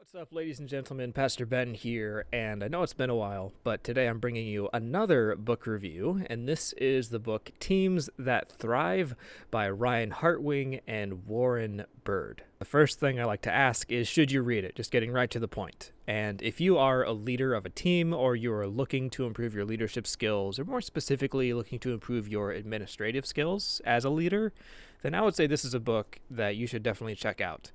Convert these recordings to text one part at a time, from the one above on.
What's up, ladies and gentlemen? Pastor Ben here, and I know it's been a while, but today I'm bringing you another book review, and this is the book Teams That Thrive by Ryan Hartwing and Warren Bird. The first thing I like to ask is, should you read it? Just getting right to the point. And if you are a leader of a team, or you are looking to improve your leadership skills, or more specifically looking to improve your administrative skills as a leader, then I would say this is a book that you should definitely check out.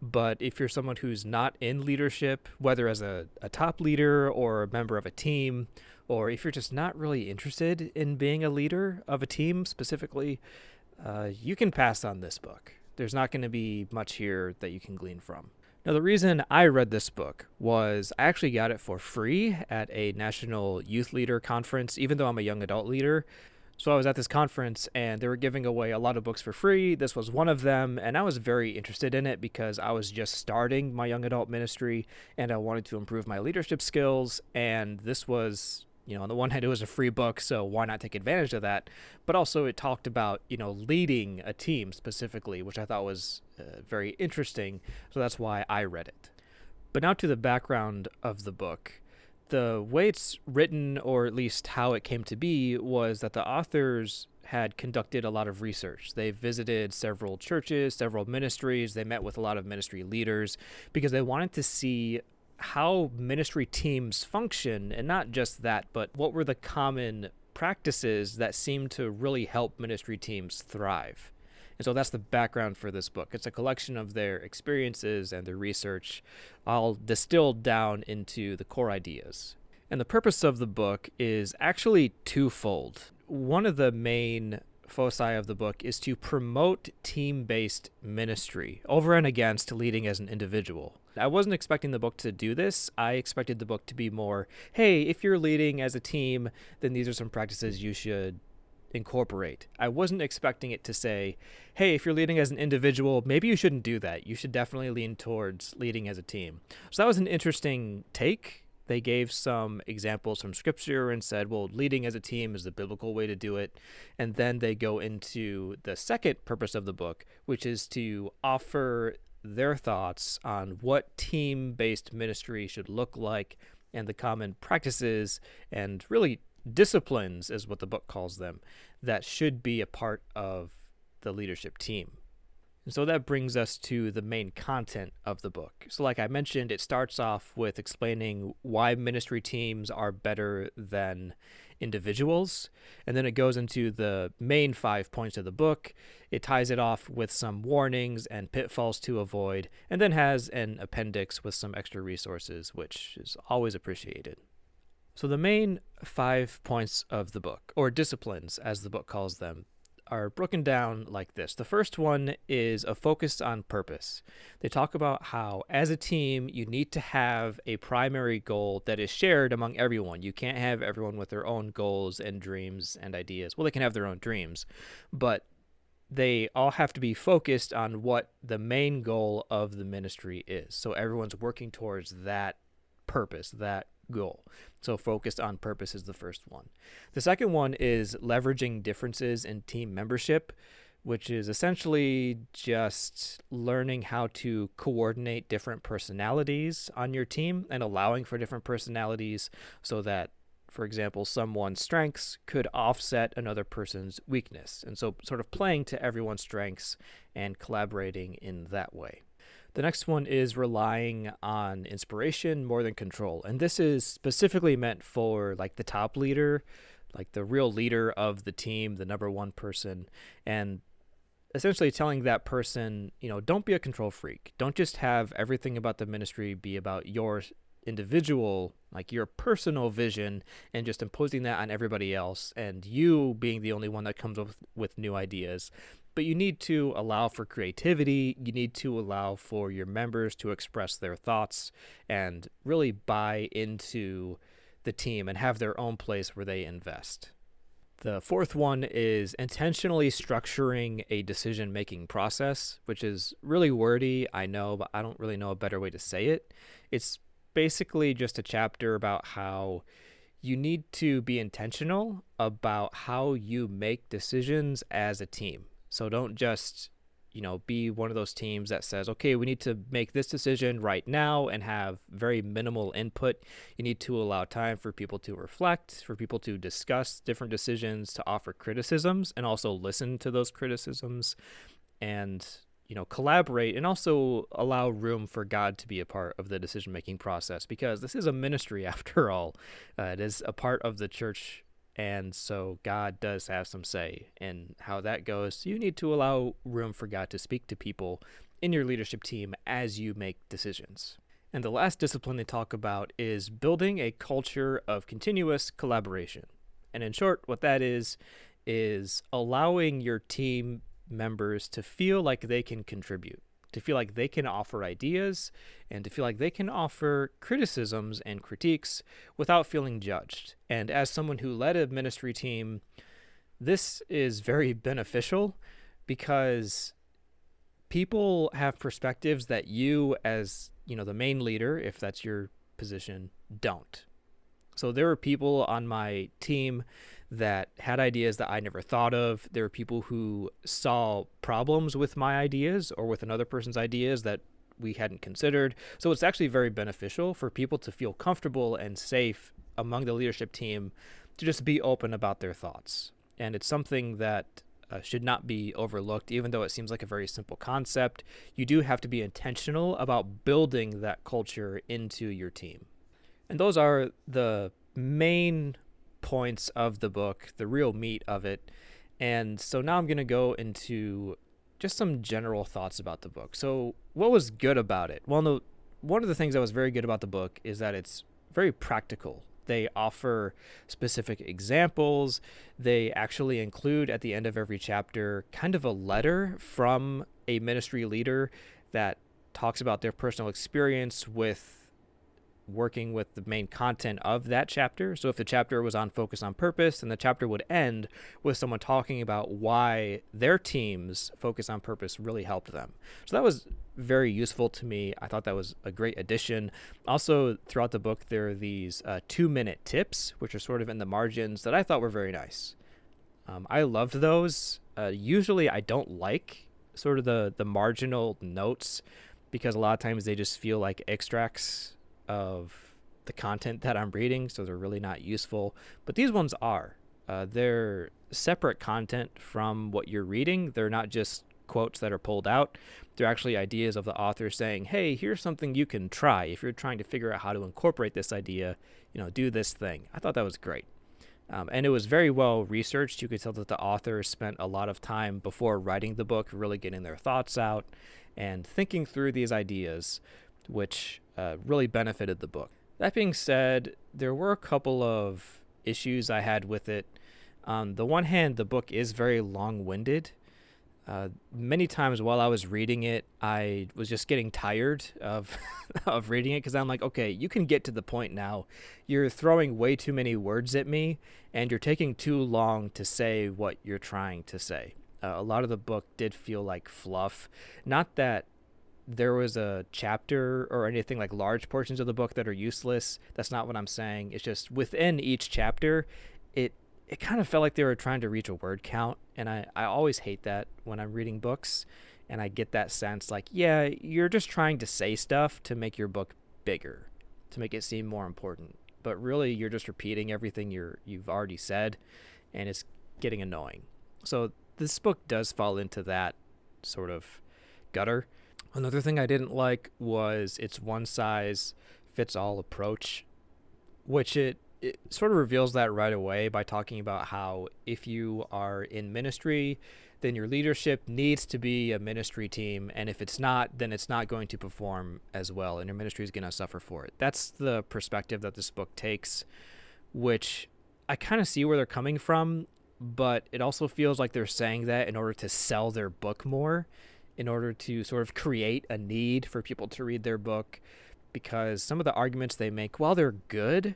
But if you're someone who's not in leadership, whether as a top leader or a member of a team, or if you're just not really interested in being a leader of a team specifically, you can pass on this book. There's not going to be much here that you can glean from. Now, the reason I read this book was I actually got it for free at a National Youth Leader Conference, even though I'm a young adult leader. So I was at this conference and they were giving away a lot of books for free. This was one of them, and I was very interested in it because I was just starting my young adult ministry and I wanted to improve my leadership skills. And this was, on the one hand, it was a free book, so why not take advantage of that? But also it talked about, leading a team specifically, which I thought was very interesting. So that's why I read it. But now to the background of the book. The way it's written, or at least how it came to be, was that the authors had conducted a lot of research. They visited several churches, several ministries. They met with a lot of ministry leaders because they wanted to see how ministry teams function, and not just that, but what were the common practices that seemed to really help ministry teams thrive. And so that's the background for this book. It's a collection of their experiences and their research, all distilled down into the core ideas. And the purpose of the book is actually twofold. One of the main foci of the book is to promote team-based ministry over and against leading as an individual. I wasn't expecting the book to do this. I expected the book to be more, hey, if you're leading as a team, then these are some practices you should incorporate. I wasn't expecting it to say, hey, if you're leading as an individual, maybe you shouldn't do that. You should definitely lean towards leading as a team. So that was an interesting take. They gave some examples from scripture and said, well, leading as a team is the biblical way to do it. And then they go into the second purpose of the book, which is to offer their thoughts on what team-based ministry should look like and the common practices and really disciplines, is what the book calls them, that should be a part of the leadership team. And so that brings us to the main content of the book. So like I mentioned, it starts off with explaining why ministry teams are better than individuals. And then it goes into the main 5 points of the book. It ties it off with some warnings and pitfalls to avoid, and then has an appendix with some extra resources, which is always appreciated. So the main 5 points of the book, or disciplines as the book calls them, are broken down like this. The first one is a focus on purpose. They talk about how, as a team, you need to have a primary goal that is shared among everyone. You can't have everyone with their own goals and dreams and ideas. Well, they can have their own dreams, but they all have to be focused on what the main goal of the ministry is. So everyone's working towards that purpose, that goal. So focused on purpose is the first one. The second one is leveraging differences in team membership, which is essentially just learning how to coordinate different personalities on your team and allowing for different personalities so that, for example, someone's strengths could offset another person's weakness. And so sort of playing to everyone's strengths and collaborating in that way. The next one is relying on inspiration more than control. And this is specifically meant for like the top leader, like the real leader of the team, the number one person, and essentially telling that person, don't be a control freak. Don't just have everything about the ministry be about your individual, like your personal vision, and just imposing that on everybody else, and you being the only one that comes up with new ideas. But you need to allow for creativity. You need to allow for your members to express their thoughts and really buy into the team and have their own place where they invest. The fourth one is intentionally structuring a decision-making process, which is really wordy, I know, but I don't really know a better way to say it. It's basically just a chapter about how you need to be intentional about how you make decisions as a team. So don't just be one of those teams that says, okay, we need to make this decision right now and have very minimal input. You need to allow time for people to reflect, for people to discuss different decisions, to offer criticisms, and also listen to those criticisms, and collaborate, and also allow room for God to be a part of the decision-making process, because this is a ministry after all. It is a part of the church, and so God does have some say in how that goes. So you need to allow room for God to speak to people in your leadership team as you make decisions. And the last discipline they talk about is building a culture of continuous collaboration. And in short, what that is allowing your team members to feel like they can contribute, to feel like they can offer ideas, and to feel like they can offer criticisms and critiques without feeling judged. And as someone who led a ministry team, this is very beneficial, because people have perspectives that you, as the main leader, if that's your position, don't. So there were people on my team that had ideas that I never thought of. There were people who saw problems with my ideas or with another person's ideas that we hadn't considered. So it's actually very beneficial for people to feel comfortable and safe among the leadership team to just be open about their thoughts. And it's something that should not be overlooked, even though it seems like a very simple concept. You do have to be intentional about building that culture into your team. And those are the main points of the book, the real meat of it. And so now I'm going to go into just some general thoughts about the book. So what was good about it? Well, one of the things that was very good about the book is that it's very practical. They offer specific examples. They actually include at the end of every chapter kind of a letter from a ministry leader that talks about their personal experience with working with the main content of that chapter. So if the chapter was on focus on purpose, then the chapter would end with someone talking about why their team's focus on purpose really helped them. So that was very useful to me. I thought that was a great addition. Also, throughout the book, there are these 2-minute tips, which are sort of in the margins, that I thought were very nice. I loved those. Usually I don't like sort of the marginal notes, because a lot of times they just feel like extracts of the content that I'm reading, so they're really not useful. But these ones are. They're separate content from what you're reading. They're not just quotes that are pulled out. They're actually ideas of the author saying, hey, here's something you can try. If you're trying to figure out how to incorporate this idea, do this thing. I thought that was great. And it was very well researched. You could tell that the author spent a lot of time before writing the book really getting their thoughts out and thinking through these ideas, which really benefited the book. That being said, there were a couple of issues I had with it. On the one hand, the book is very long-winded. Many times while I was reading it, I was just getting tired of of reading it, because I'm like, okay, you can get to the point now. You're throwing way too many words at me, and you're taking too long to say what you're trying to say. A lot of the book did feel like fluff. Not that there was a chapter or anything like large portions of the book that are useless. That's not what I'm saying. It's just within each chapter, it kind of felt like they were trying to reach a word count. And I always hate that when I'm reading books, and I get that sense like, yeah, you're just trying to say stuff to make your book bigger, to make it seem more important. But really, you're just repeating everything you've already said, and it's getting annoying. So this book does fall into that sort of gutter. Another thing I didn't like was its one-size-fits-all approach, which it sort of reveals that right away by talking about how if you are in ministry, then your leadership needs to be a ministry team, and if it's not, then it's not going to perform as well, and your ministry is going to suffer for it. That's the perspective that this book takes, which I kind of see where they're coming from, but it also feels like they're saying that in order to sell their book more, in order to sort of create a need for people to read their book, because some of the arguments they make, while they're good,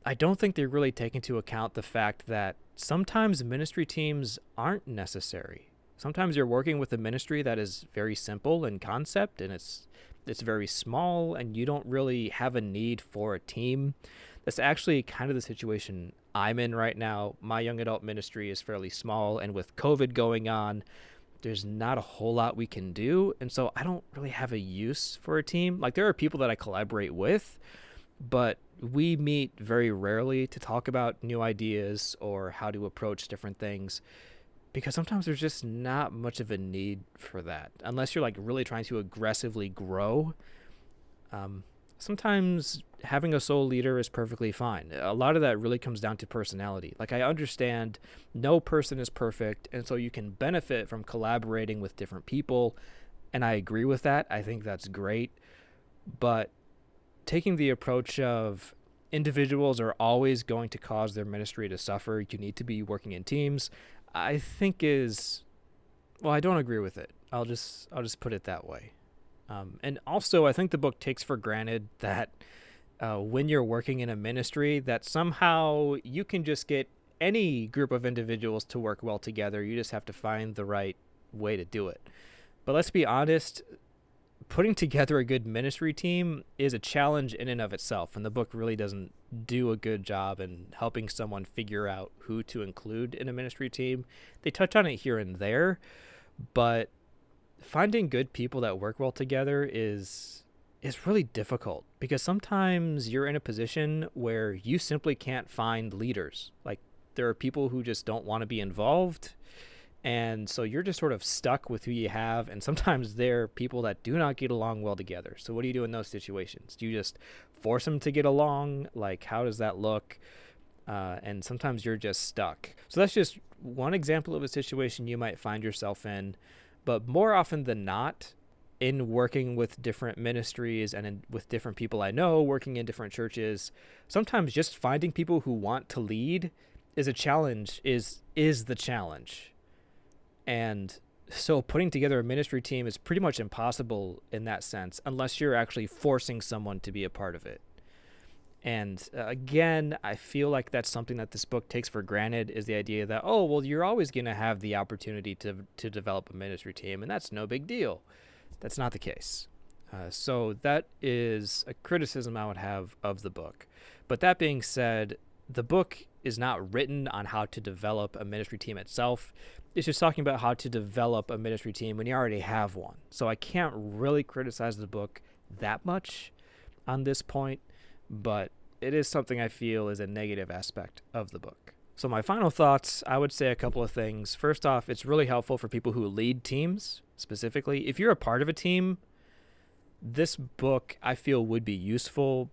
I don't think they really take into account the fact that sometimes ministry teams aren't necessary. Sometimes you're working with a ministry that is very simple in concept, and it's very small, and you don't really have a need for a team. That's actually kind of the situation I'm in right now. My young adult ministry is fairly small, and with COVID going on, there's not a whole lot we can do. And so I don't really have a use for a team. Like, there are people that I collaborate with, but we meet very rarely to talk about new ideas or how to approach different things, because sometimes there's just not much of a need for that unless you're like really trying to aggressively grow. Sometimes having a sole leader is perfectly fine. A lot of that really comes down to personality. Like, I understand no person is perfect, and so you can benefit from collaborating with different people, and I agree with that. I think that's great. But taking the approach of individuals are always going to cause their ministry to suffer, you need to be working in teams, I think is, well, I don't agree with it. I'll just put it that way. And also, I think the book takes for granted that when you're working in a ministry, that somehow you can just get any group of individuals to work well together. You just have to find the right way to do it. But let's be honest, putting together a good ministry team is a challenge in and of itself, and the book really doesn't do a good job in helping someone figure out who to include in a ministry team. They touch on it here and there, but finding good people that work well together is really difficult, because sometimes you're in a position where you simply can't find leaders. Like, there are people who just don't want to be involved, and so you're just sort of stuck with who you have, and sometimes they're people that do not get along well together. So what do you do in those situations? Do you just force them to get along? Like, how does that look? And sometimes you're just stuck. So that's just one example of a situation you might find yourself in. But more often than not, in working with different ministries and with different people I know, working in different churches, sometimes just finding people who want to lead is a challenge, is the challenge. And so putting together a ministry team is pretty much impossible in that sense, unless you're actually forcing someone to be a part of it. And again, I feel like that's something that this book takes for granted, is the idea that, oh, well, you're always going to have the opportunity to develop a ministry team, and that's no big deal. That's not the case. So that is a criticism I would have of the book. But that being said, the book is not written on how to develop a ministry team itself. It's just talking about how to develop a ministry team when you already have one. So I can't really criticize the book that much on this point, but it is something I feel is a negative aspect of the book. So my final thoughts, I would say a couple of things. First off, it's really helpful for people who lead teams specifically. If you're a part of a team, this book I feel would be useful,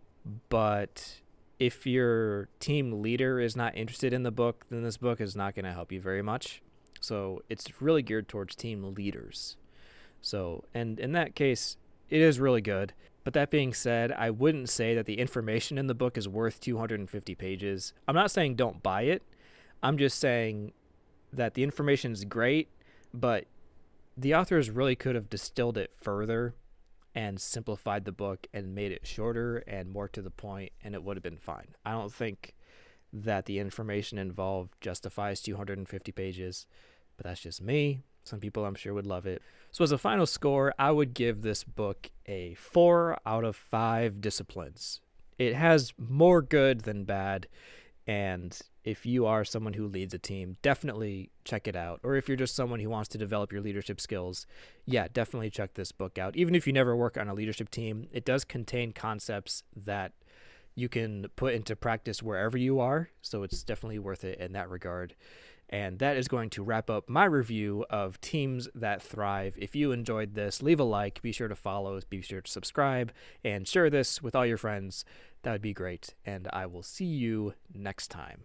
but if your team leader is not interested in the book, then this book is not going to help you very much. So it's really geared towards team leaders. So, and in that case, it is really good. But that being said, I wouldn't say that the information in the book is worth 250 pages. I'm not saying don't buy it. I'm just saying that the information is great, but the authors really could have distilled it further and simplified the book and made it shorter and more to the point, and it would have been fine. I don't think that the information involved justifies 250 pages, but that's just me. Some people I'm sure would love it. So as a final score, I would give this book a 4 out of 5 disciplines. It has more good than bad, and if you are someone who leads a team, definitely check it out. Or if you're just someone who wants to develop your leadership skills, yeah, definitely check this book out. Even if you never work on a leadership team, it does contain concepts that you can put into practice wherever you are, so it's definitely worth it in that regard. And that is going to wrap up my review of Teams That Thrive. If you enjoyed this, leave a like, be sure to follow, be sure to subscribe, and share this with all your friends. That would be great, and I will see you next time.